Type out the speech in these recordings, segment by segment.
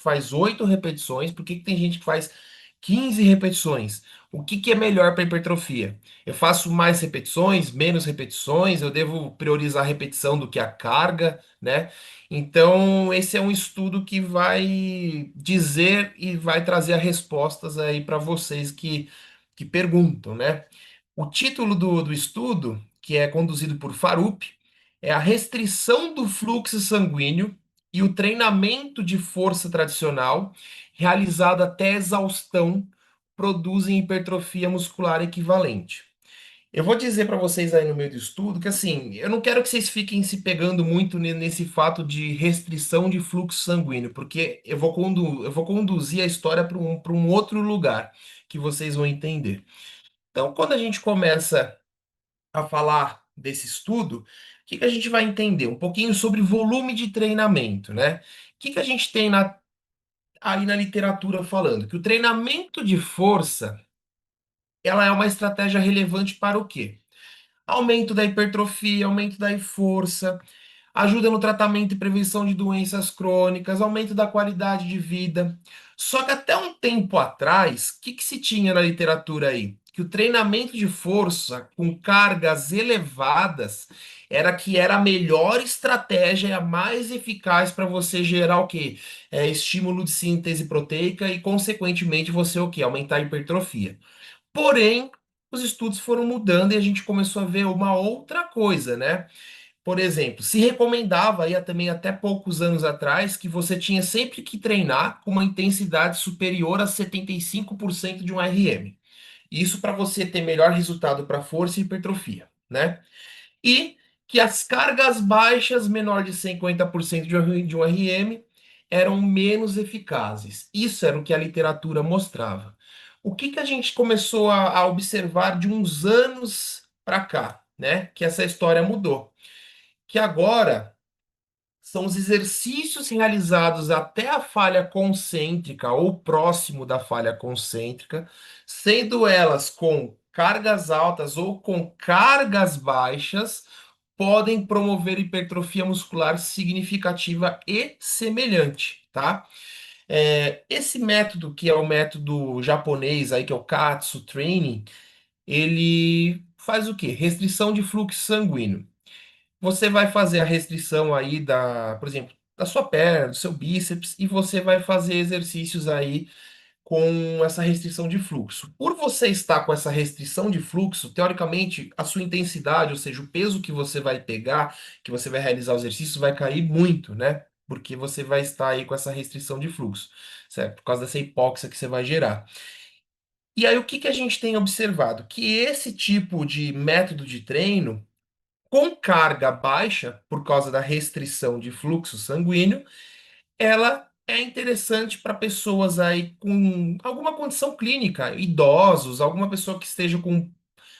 faz 8 repetições? Por que que tem gente que faz 15 repetições? O que que é melhor para hipertrofia? Eu faço mais repetições, menos repetições? Eu devo priorizar a repetição do que a carga, né? Então, esse é um estudo que vai dizer e vai trazer as respostas aí para vocês que perguntam, né? O título do estudo, que é conduzido por Farup, é a restrição do fluxo sanguíneo e o treinamento de força tradicional realizado até exaustão produzem hipertrofia muscular equivalente. Eu vou dizer para vocês aí no meio do estudo que assim, eu não quero que vocês fiquem se pegando muito nesse fato de restrição de fluxo sanguíneo, porque eu vou conduzir a história para um outro lugar que vocês vão entender. Então, quando a gente começa a falar desse estudo, o que que a gente vai entender? Um pouquinho sobre volume de treinamento, né? O que que a gente tem aí na literatura falando? Que o treinamento de força, ela é uma estratégia relevante para o quê? Aumento da hipertrofia, aumento da força, ajuda no tratamento e prevenção de doenças crônicas, aumento da qualidade de vida. Só que até um tempo atrás, o que que se tinha na literatura aí? Que o treinamento de força com cargas elevadas era a melhor estratégia e a mais eficaz para você gerar o quê? Estímulo de síntese proteica e, consequentemente, você o quê? Aumentar a hipertrofia. Porém, os estudos foram mudando e a gente começou a ver uma outra coisa, né? Por exemplo, se recomendava aí também até poucos anos atrás que você tinha sempre que treinar com uma intensidade superior a 75% de um RM. Isso para você ter melhor resultado para força e hipertrofia, né? E que as cargas baixas, menor de 50% de um RM, eram menos eficazes. Isso era o que a literatura mostrava. O que que a gente começou a observar de uns anos para cá, né? Que essa história mudou. Que agora são os exercícios realizados até a falha concêntrica ou próximo da falha concêntrica, sendo elas com cargas altas ou com cargas baixas, podem promover hipertrofia muscular significativa e semelhante, tá? Esse método, que é o método japonês aí, que é o Katsu Training, ele faz o quê? Restrição de fluxo sanguíneo. Você vai fazer a restrição aí por exemplo, da sua perna, do seu bíceps, e você vai fazer exercícios aí com essa restrição de fluxo. Por você estar com essa restrição de fluxo, teoricamente, a sua intensidade, ou seja, o peso que você vai pegar, que você vai realizar o exercício, vai cair muito, né? Porque você vai estar aí com essa restrição de fluxo, certo? Por causa dessa hipóxia que você vai gerar. E aí, o que que a gente tem observado? Que esse tipo de método de treino com carga baixa, por causa da restrição de fluxo sanguíneo, ela é interessante para pessoas aí com alguma condição clínica, idosos, alguma pessoa que esteja com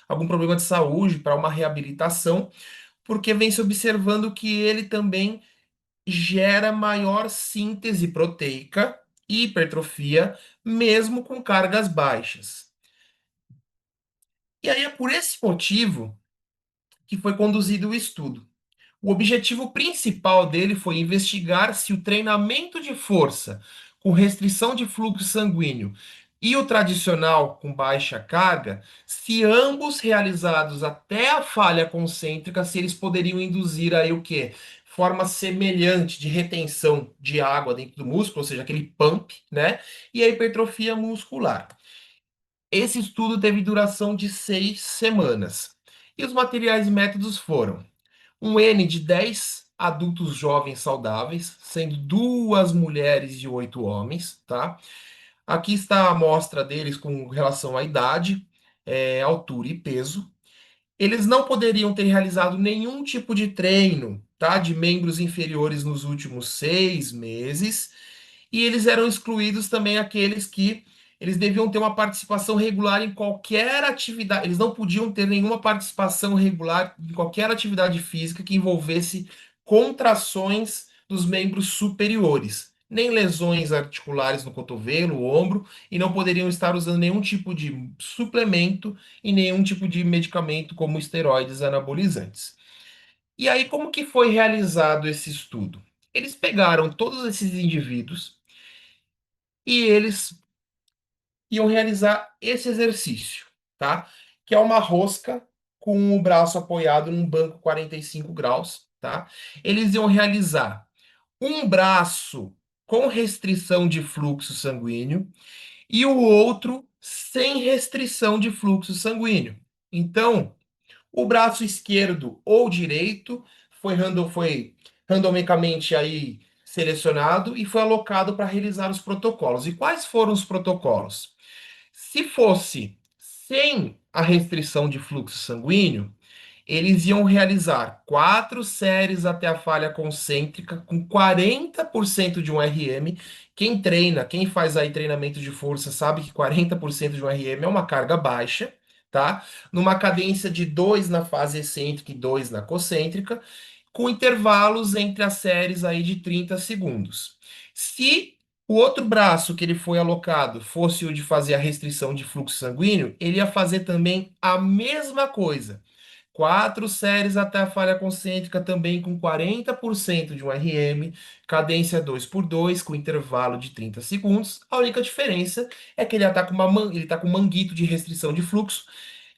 algum problema de saúde para uma reabilitação, porque vem se observando que ele também gera maior síntese proteica e hipertrofia, mesmo com cargas baixas. E aí é por esse motivo que foi conduzido o estudo. O objetivo principal dele foi investigar se o treinamento de força com restrição de fluxo sanguíneo e o tradicional com baixa carga, se ambos realizados até a falha concêntrica, se eles poderiam induzir aí o quê? Forma semelhante de retenção de água dentro do músculo, ou seja, aquele pump, né? E a hipertrofia muscular. Esse estudo teve duração de 6 semanas. E os materiais e métodos foram um N de 10 adultos jovens saudáveis, sendo duas mulheres e 8 homens, tá? Aqui está a amostra deles com relação à idade, altura e peso. Eles não poderiam ter realizado nenhum tipo de treino, tá? De membros inferiores nos últimos 6 meses. E eles eram excluídos também aqueles que eles deviam ter uma participação regular em qualquer atividade. Eles não podiam ter nenhuma participação regular em qualquer atividade física que envolvesse contrações dos membros superiores, nem lesões articulares no cotovelo, ombro, e não poderiam estar usando nenhum tipo de suplemento e nenhum tipo de medicamento como esteroides anabolizantes. E aí, como que foi realizado esse estudo? Eles pegaram todos esses indivíduos, e eles iam realizar esse exercício, tá? Que é uma rosca com o braço apoiado num banco 45 graus, tá? Eles iam realizar um braço com restrição de fluxo sanguíneo e o outro sem restrição de fluxo sanguíneo. Então, o braço esquerdo ou direito foi randomicamente aí selecionado e foi alocado para realizar os protocolos. E quais foram os protocolos? Se fosse sem a restrição de fluxo sanguíneo, eles iam realizar 4 séries até a falha concêntrica com 40% de um RM. Quem treina, quem faz aí treinamento de força, sabe que 40% de um RM é uma carga baixa, tá? Numa cadência de 2 na fase excêntrica e 2 na concêntrica, com intervalos entre as séries aí de 30 segundos. Se o outro braço que ele foi alocado fosse o de fazer a restrição de fluxo sanguíneo, ele ia fazer também a mesma coisa. 4 séries até a falha concêntrica, também com 40% de um RM, cadência 2 por 2 com intervalo de 30 segundos. A única diferença é que ele está com ele tá com um manguito de restrição de fluxo,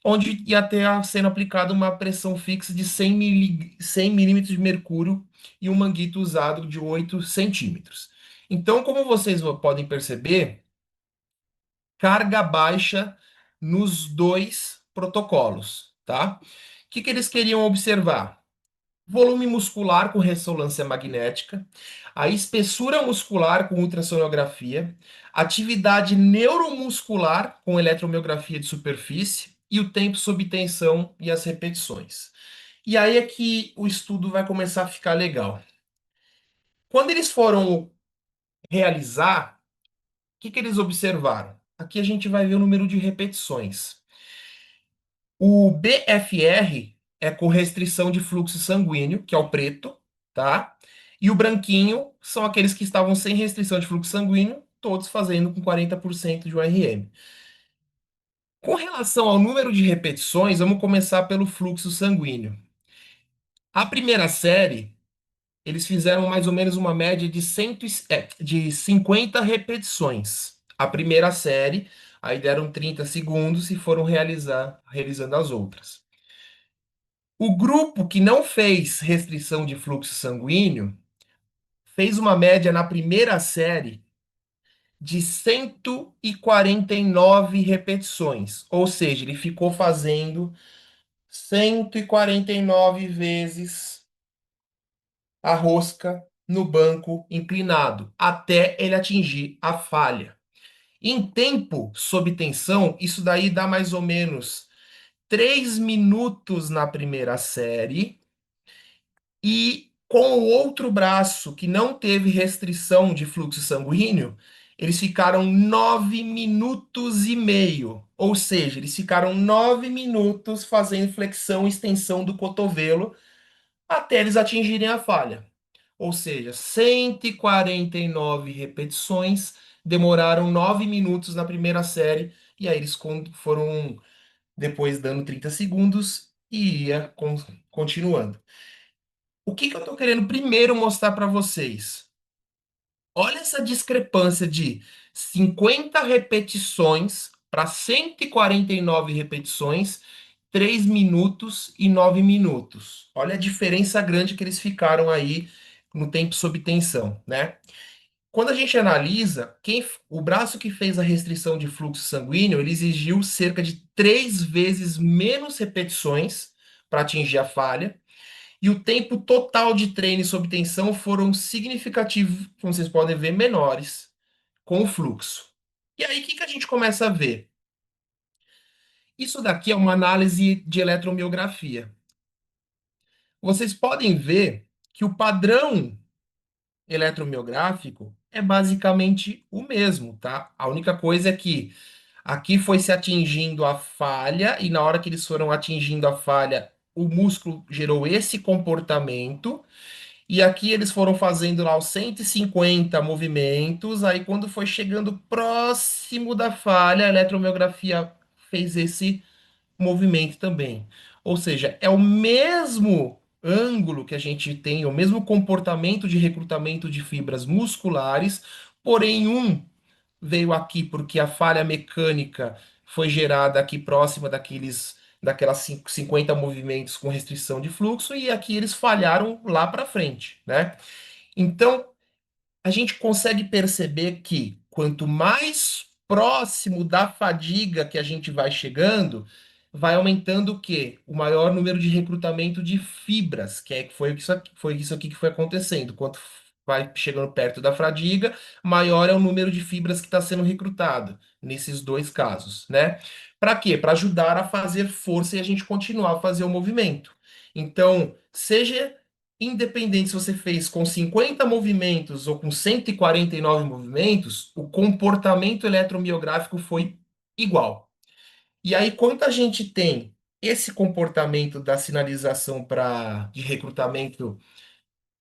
onde ia ter sendo aplicada uma pressão fixa de 100 milímetros de mercúrio e um manguito usado de 8 centímetros. Então, como vocês podem perceber, carga baixa nos dois protocolos, tá? O que que eles queriam observar? Volume muscular com ressonância magnética, a espessura muscular com ultrassonografia, atividade neuromuscular com eletromiografia de superfície e o tempo sob tensão e as repetições. E aí é que o estudo vai começar a ficar legal. Quando eles foram realizar, o que que eles observaram? Aqui a gente vai ver o número de repetições. O BFR é com restrição de fluxo sanguíneo, que é o preto, tá? E o branquinho são aqueles que estavam sem restrição de fluxo sanguíneo, todos fazendo com 40% de URM. Com relação ao número de repetições, vamos começar pelo fluxo sanguíneo. A primeira série, eles fizeram mais ou menos uma média de, de 50 repetições. A primeira série, aí deram 30 segundos e foram realizando as outras. O grupo que não fez restrição de fluxo sanguíneo fez uma média na primeira série de 149 repetições, ou seja, ele ficou fazendo 149 vezes a rosca no banco inclinado, até ele atingir a falha. Em tempo sob tensão, isso daí dá mais ou menos 3 minutos na primeira série. E com o outro braço, que não teve restrição de fluxo sanguíneo, eles ficaram 9 minutos e meio. Ou seja, eles ficaram 9 minutos fazendo flexão e extensão do cotovelo até eles atingirem a falha. Ou seja, 149 repetições, demoraram 9 minutos na primeira série, e aí eles foram depois dando 30 segundos e ia continuando. O que que eu estou querendo primeiro mostrar para vocês? Olha essa discrepância de 50 repetições para 149 repetições, 3 minutos e 9 minutos. Olha a diferença grande que eles ficaram aí no tempo sob tensão, né? Quando a gente analisa, o braço que fez a restrição de fluxo sanguíneo, ele exigiu cerca de 3 vezes menos repetições para atingir a falha. E o tempo total de treino sob tensão foram significativos, como vocês podem ver, menores com o fluxo. E aí, o que que a gente começa a ver? Isso daqui é uma análise de eletromiografia. Vocês podem ver que o padrão eletromiográfico é basicamente o mesmo, tá? A única coisa é que aqui foi se atingindo a falha, e na hora que eles foram atingindo a falha, o músculo gerou esse comportamento. E aqui eles foram fazendo lá os 150 movimentos. Aí, quando foi chegando próximo da falha, a eletromiografia fez esse movimento também. Ou seja, é o mesmo ângulo que a gente tem, o mesmo comportamento de recrutamento de fibras musculares, porém um veio aqui porque a falha mecânica foi gerada aqui próxima daquelas 50 movimentos com restrição de fluxo e aqui eles falharam lá para frente, né? Então, a gente consegue perceber que quanto mais próximo da fadiga que a gente vai chegando, vai aumentando o quê? O maior número de recrutamento de fibras, que foi isso aqui que foi acontecendo. Quanto vai chegando perto da fadiga, maior é o número de fibras que está sendo recrutado nesses dois casos, né? Para quê? Para ajudar a fazer força e a gente continuar a fazer o movimento. Então, seja independente se você fez com 50 movimentos ou com 149 movimentos, o comportamento eletromiográfico foi igual. E aí, quando a gente tem esse comportamento da sinalização de recrutamento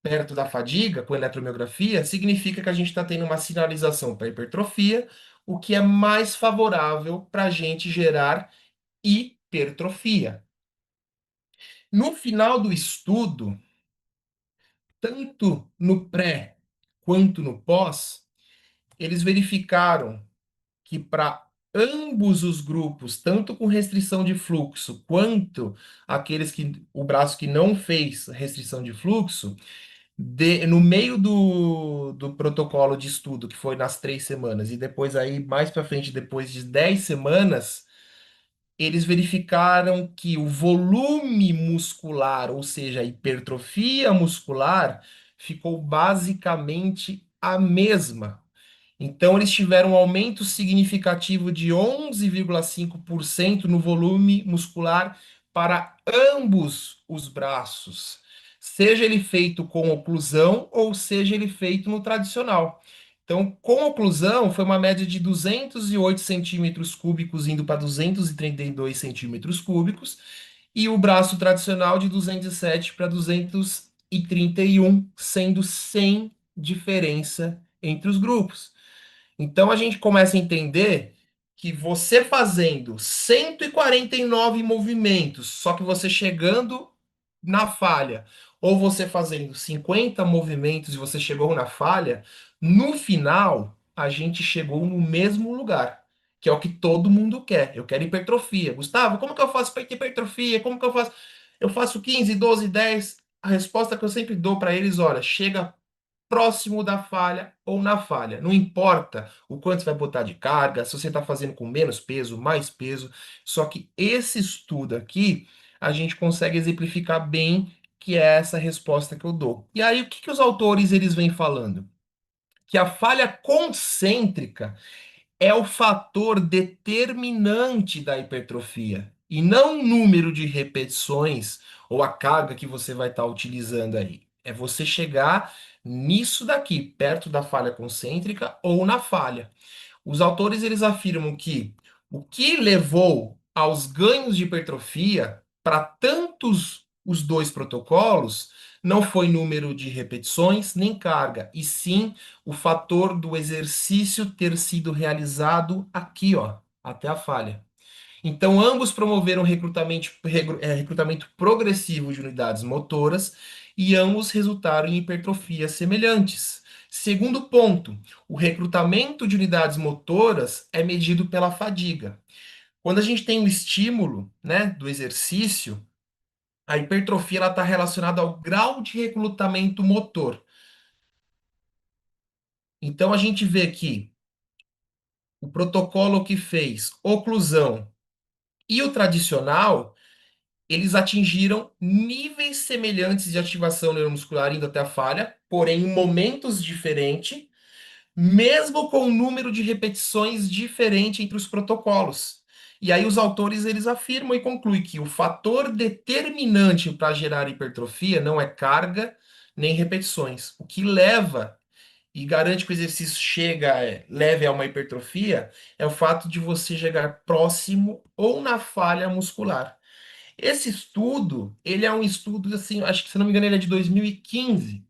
perto da fadiga, com eletromiografia, significa que a gente está tendo uma sinalização para hipertrofia, o que é mais favorável para a gente gerar hipertrofia. No final do estudo, tanto no pré quanto no pós, eles verificaram que para ambos os grupos, tanto com restrição de fluxo quanto aqueles que o braço que não fez restrição de fluxo, no meio do protocolo de estudo, que foi nas 3 semanas, e depois aí mais para frente, depois de 10 semanas, eles verificaram que o volume muscular, ou seja, a hipertrofia muscular, ficou basicamente a mesma. Então, eles tiveram um aumento significativo de 11,5% no volume muscular para ambos os braços, seja ele feito com oclusão ou seja ele feito no tradicional. Então, com oclusão, foi uma média de 208 centímetros cúbicos indo para 232 centímetros cúbicos, e o braço tradicional de 207 para 231, sendo sem diferença entre os grupos. Então a gente começa a entender que você fazendo 149 movimentos, só que você chegando na falha, ou você fazendo 50 movimentos e você chegou na falha, no final a gente chegou no mesmo lugar, que é o que todo mundo quer. Eu quero hipertrofia. Gustavo, como que eu faço para ter hipertrofia? Como que eu faço? Eu faço 15, 12, 10. A resposta que eu sempre dou para eles, olha, chega próximo da falha ou na falha. Não importa o quanto você vai botar de carga, se você está fazendo com menos peso, mais peso. Só que esse estudo aqui, a gente consegue exemplificar bem que é essa resposta que eu dou. E aí, o que que os autores eles vêm falando? Que a falha concêntrica é o fator determinante da hipertrofia e não o número de repetições ou a carga que você vai estar utilizando aí. É você chegar nisso daqui, perto da falha concêntrica ou na falha. Os autores eles afirmam que o que levou aos ganhos de hipertrofia para tantos os dois protocolos não foi número de repetições nem carga, e sim o fator do exercício ter sido realizado aqui, ó, até a falha. Então, ambos promoveram recrutamento progressivo de unidades motoras e ambos resultaram em hipertrofias semelhantes. Segundo ponto, o recrutamento de unidades motoras é medido pela fadiga. Quando a gente tem o estímulo, né, do exercício, a hipertrofia está relacionada ao grau de recrutamento motor. Então, a gente vê que o protocolo que fez oclusão e o tradicional eles atingiram níveis semelhantes de ativação neuromuscular indo até a falha, porém em momentos diferentes, mesmo com um número de repetições diferente entre os protocolos. E aí os autores eles afirmam e concluem que o fator determinante para gerar hipertrofia não é carga nem repetições. O que leva e garante que o exercício leve a uma hipertrofia é o fato de você chegar próximo ou na falha muscular. Esse estudo, ele é um estudo, assim, acho que se não me engano, ele é de 2015.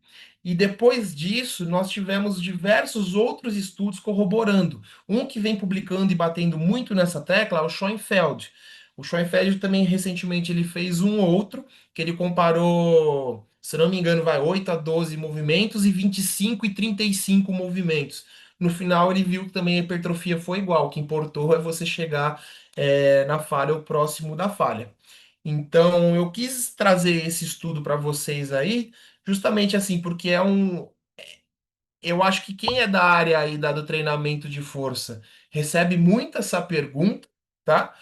E depois disso, nós tivemos diversos outros estudos corroborando. Um que vem publicando e batendo muito nessa tecla é o Schoenfeld. O Schoenfeld também, recentemente, ele fez um outro, que ele comparou, se não me engano, vai 8 a 12 movimentos e 25 e 35 movimentos. No final ele viu que também a hipertrofia foi igual. O que importou é você chegar na falha ou próximo da falha. Então eu quis trazer esse estudo para vocês aí, justamente assim, porque eu acho que quem é da área aí do treinamento de força recebe muito essa pergunta, tá?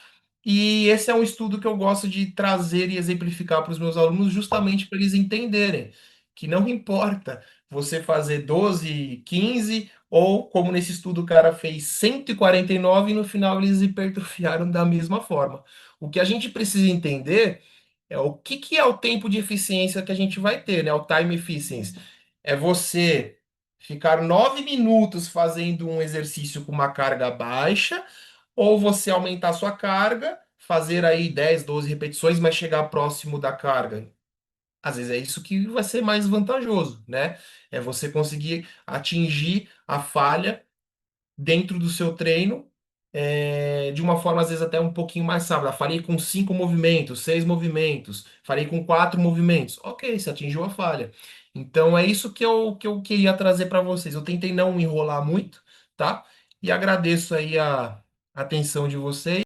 E esse é um estudo que eu gosto de trazer e exemplificar para os meus alunos, justamente para eles entenderem que não importa você fazer 12, 15, ou como nesse estudo o cara fez 149 e no final eles hipertrofiaram da mesma forma. O que a gente precisa entender é o que é o tempo de eficiência que a gente vai ter, né? O time efficiency. É você ficar 9 minutos fazendo um exercício com uma carga baixa, ou você aumentar sua carga, fazer aí 10, 12 repetições, mas chegar próximo da carga. Às vezes é isso que vai ser mais vantajoso, né? É você conseguir atingir a falha dentro do seu treino, de uma forma, às vezes, até um pouquinho mais rápida. Falei com 5 movimentos, 6 movimentos, falei com 4 movimentos. Ok, você atingiu a falha. Então, é isso que eu queria trazer para vocês. Eu tentei não enrolar muito, tá? E agradeço aí a atenção de vocês.